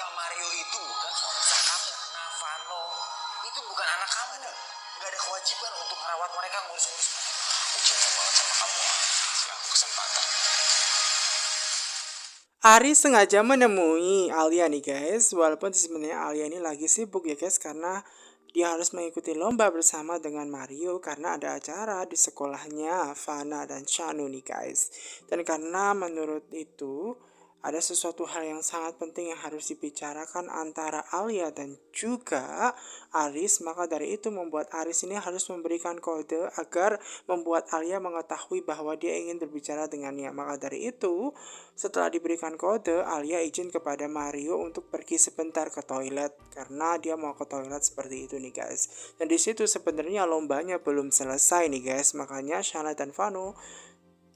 Kak Mario itu bukan suami sah kamu. Nah, Vano itu bukan anak kamu. Gak ada kewajiban untuk merawat mereka, ngurus-ngurus mereka. Aku cinta banget sama kamu. Kasih aku kesempatan. Aris sengaja menemui Alia nih guys, walaupun sebenarnya Alia ini lagi sibuk ya guys, karena dia harus mengikuti lomba bersama dengan Mario karena ada acara di sekolahnya Fana dan Shanu nih guys. Dan karena menurut itu ada sesuatu hal yang sangat penting yang harus dibicarakan antara Alia dan juga Aris, maka dari itu membuat Aris ini harus memberikan kode agar membuat Alia mengetahui bahwa dia ingin berbicara dengannya. Maka dari itu, setelah diberikan kode, Alia izin kepada Mario untuk pergi sebentar ke toilet karena dia mau ke toilet seperti itu nih guys. Dan di situ sebenarnya lombanya belum selesai nih guys, makanya Shana dan Vano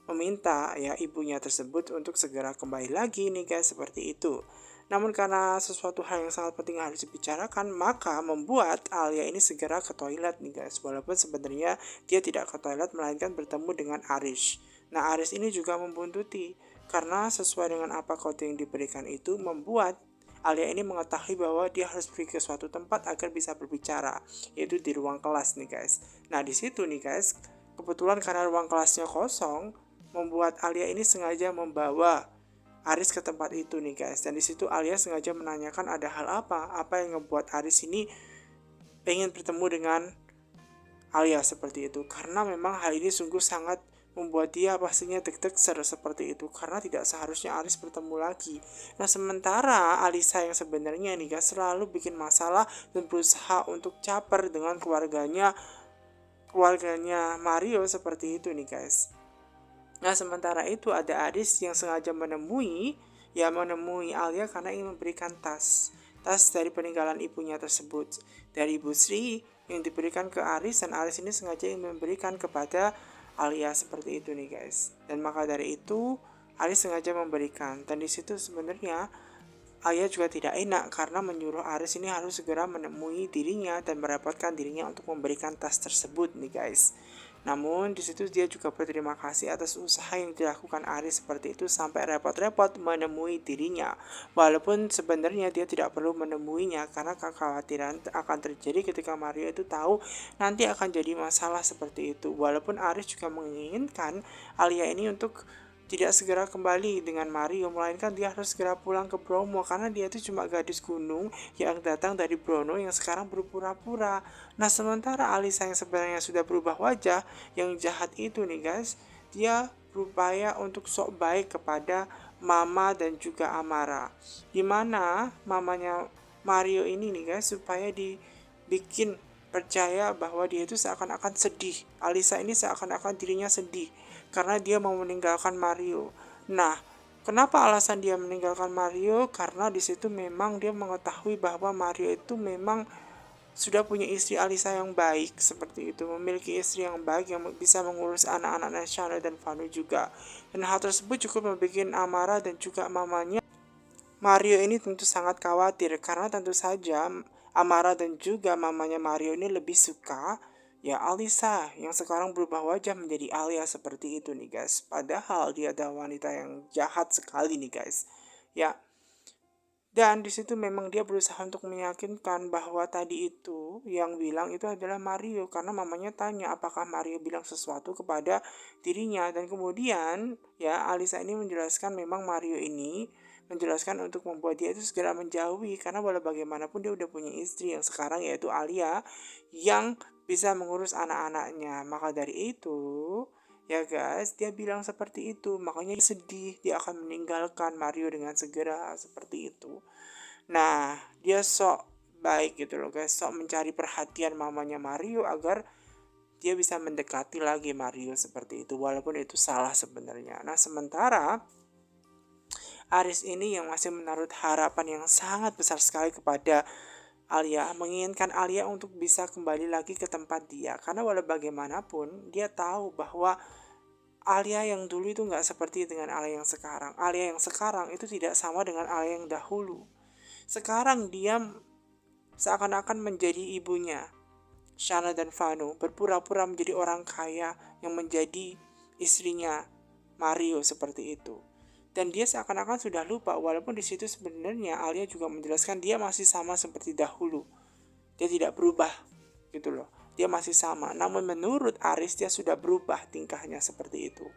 meminta ya ibunya tersebut untuk segera kembali lagi nih guys, seperti itu. Namun karena sesuatu hal yang sangat penting harus dibicarakan, maka membuat Alia ini segera ke toilet nih guys. Walaupun sebenarnya dia tidak ke toilet melainkan bertemu dengan Aris. Nah, Aris ini juga membuntuti karena sesuai dengan apa kode yang diberikan itu membuat Alia ini mengetahui bahwa dia harus pergi ke suatu tempat agar bisa berbicara, yaitu di ruang kelas nih guys. Nah, di situ nih guys, kebetulan karena ruang kelasnya kosong, membuat Alia ini sengaja membawa Aris ke tempat itu nih guys. Dan di situ Alia sengaja menanyakan ada hal apa yang membuat Aris ini pengen bertemu dengan Alia seperti itu. Karena memang hal ini sungguh sangat membuat dia pastinya deg-deg seperti itu karena tidak seharusnya Aris bertemu lagi. Nah, sementara Alisa yang sebenarnya nih guys selalu bikin masalah dan berusaha untuk caper dengan keluarganya Mario seperti itu nih guys. Nah, sementara itu ada Aris yang sengaja menemui Alia karena ingin memberikan tas dari peninggalan ibunya tersebut dari Ibu Sri yang diberikan ke Aris, dan Aris ini sengaja ingin memberikan kepada Alia seperti itu nih guys. Dan maka dari itu Aris sengaja memberikan, dan di situ sebenarnya Alia juga tidak enak karena menyuruh Aris ini harus segera menemui dirinya dan merepotkan dirinya untuk memberikan tas tersebut nih guys. Namun di situ dia juga berterima kasih atas usaha yang dilakukan Aris seperti itu sampai repot-repot menemui dirinya. Walaupun sebenarnya dia tidak perlu menemuinya karena kekhawatiran akan terjadi ketika Mario itu tahu nanti akan jadi masalah seperti itu. Walaupun Aris juga menginginkan Alia ini untuk tidak segera kembali dengan Mario, melainkan dia harus segera pulang ke Bromo karena dia itu cuma gadis gunung yang datang dari Brono yang sekarang berpura-pura. Nah, sementara Alisa yang sebenarnya sudah berubah wajah, yang jahat itu nih guys, dia berupaya untuk sok baik kepada Mama dan juga Amara. Dimana mamanya Mario ini nih guys supaya dibikin percaya bahwa dia itu seakan-akan sedih. Alisa ini seakan-akan dirinya sedih karena dia mau meninggalkan Mario. Nah, kenapa alasan dia meninggalkan Mario? Karena di situ memang dia mengetahui bahwa Mario itu memang sudah punya istri Alisa yang baik seperti itu, memiliki istri yang baik yang bisa mengurus anak-anak Shana dan Vanu juga. Dan hal tersebut cukup membuat Amara dan juga mamanya Mario ini tentu sangat khawatir karena tentu saja Amara dan juga mamanya Mario ini lebih suka ya Alisa yang sekarang berubah wajah menjadi Alia seperti itu nih guys. Padahal dia adalah wanita yang jahat sekali nih guys. Ya, dan di situ memang dia berusaha untuk meyakinkan bahwa tadi itu yang bilang itu adalah Mario karena mamanya tanya apakah Mario bilang sesuatu kepada dirinya, dan kemudian ya Alisa ini menjelaskan memang Mario ini menjelaskan untuk membuat dia itu segera menjauhi karena walau bagaimanapun dia udah punya istri yang sekarang yaitu Alia yang bisa mengurus anak-anaknya. Maka dari itu ya guys, dia bilang seperti itu, makanya dia sedih, dia akan meninggalkan Mario dengan segera seperti itu. Nah, dia sok baik gitu loh guys, sok mencari perhatian mamanya Mario agar dia bisa mendekati lagi Mario seperti itu, walaupun itu salah sebenarnya. Nah, sementara Aris ini yang masih menaruh harapan yang sangat besar sekali kepada Alia, menginginkan Alia untuk bisa kembali lagi ke tempat dia, karena walau bagaimanapun dia tahu bahwa Alia yang dulu itu nggak seperti dengan Alia yang sekarang. Alia yang sekarang itu tidak sama dengan Alia yang dahulu. Sekarang dia seakan-akan menjadi ibunya, Shana dan Vanu, berpura-pura menjadi orang kaya yang menjadi istrinya Mario seperti itu. dan dia seakan-akan sudah lupa, walaupun di situ sebenarnya Alia juga menjelaskan dia masih sama seperti dahulu. Dia tidak berubah gitu loh. Dia masih sama. Namun menurut Aris dia sudah berubah tingkahnya seperti itu.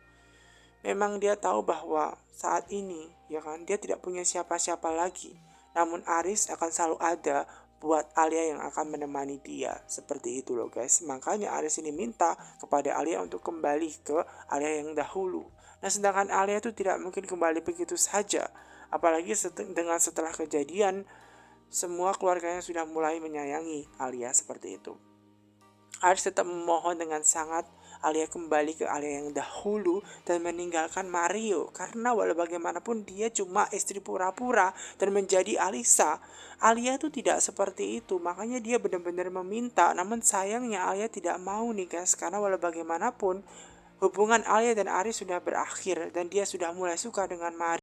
Memang dia tahu bahwa saat ini ya kan dia tidak punya siapa-siapa lagi. Namun Aris akan selalu ada buat Alia yang akan menemani dia. Seperti itu loh guys. Makanya Aris ini minta kepada Alia untuk kembali ke Alia yang dahulu. Nah sedangkan Alia itu tidak mungkin kembali begitu saja. Apalagi setelah kejadian semua keluarganya sudah mulai menyayangi Alia seperti itu. Aris tetap memohon dengan sangat Alia kembali ke Alia yang dahulu dan meninggalkan Mario, karena walau bagaimanapun dia cuma istri pura-pura dan menjadi Alisa. Alia itu tidak seperti itu, makanya dia benar-benar meminta. Namun sayangnya Alia tidak mau nih guys, karena walau bagaimanapun hubungan Alia dan Aris sudah berakhir dan dia sudah mulai suka dengan Mario.